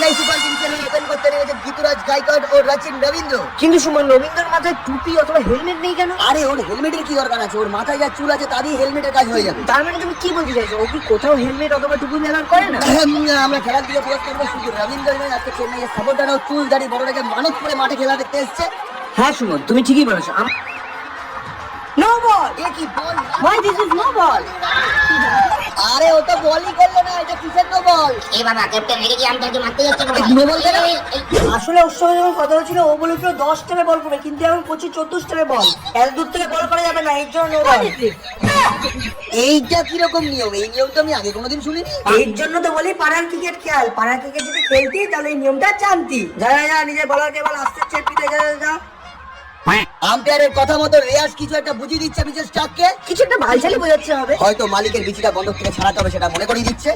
Chennai super কিংসের open করতে নেমেছে গীতুরাজ গায়কোয়াড় ও রচিন রবীন্দ্র। কিন্তু সুমন, রবীন্দ্রর মাথায় টুপি অথবা হেলমেট নেই কেন? আরে ওর হেলমেটের কি দরকার আছে? ওর মাথায় যা চুল আছে তা দিয়ে হেলমেটের কাজ হয়ে যাবে। তার মানে তুমি কি বলতে চাইছো, ও কি কোথাও হেলমেট অথবা টুপি ব্যবহার করে না? আমরা খেলার দিকে ফোকাস করবো শুধু রবীন্দ্র নয়, আজকে চেন্নাইয়ের সাপোর্টাররাও চুল দাড়ি বড় রেখে মানত করে মাঠে খেলা দেখতে এসছে। হ্যাঁ সুমন, তুমি ঠিকই বলেছো। No ball. এ কি বল? Why this is no ball? আরে ও তো বলই করলো না, এটা কিসের নো বল? এ বাবা, ক্যাপ্টেন রেগে গিয়ে আমটাকে মারতে যাচ্ছে বলে। নো বল কেন? আসলে ওর সঙ্গে যখন কথা হচ্ছিল ও বলেছিল 10 টাকা বল করবে, কিন্তু এখন করছে 14 টাকা বল। এত দূর থেকে বল করা যাবে না, এই জন্য নো বল। এইটা কিরকম নিয়ম? এই নিয়ম তো আমি আগে কোনোদিন শুনিনি। এর জন্য তো বলি পাড়ার ক্রিকেট খেল। পাড়ার ক্রিকেট যদি খেলতি তাহলে এই নিয়মটা জানতি। যা যা যা, নিজের বলারকে বল আস্তে চেপি দে, যা যা যা। আম্পায়ারের কথা মতো রেয়াজ কিছু একটা বুঝিয়ে দিচ্ছে মিসেস স্টার্ককে। কিছু একটা ভালচালি বোঝাচ্ছে হবে। হয়তো মালিকের বিচিটা বন্ধক থেকে ছাড়াতে হবে সেটা মনে করিয়ে দিচ্ছে।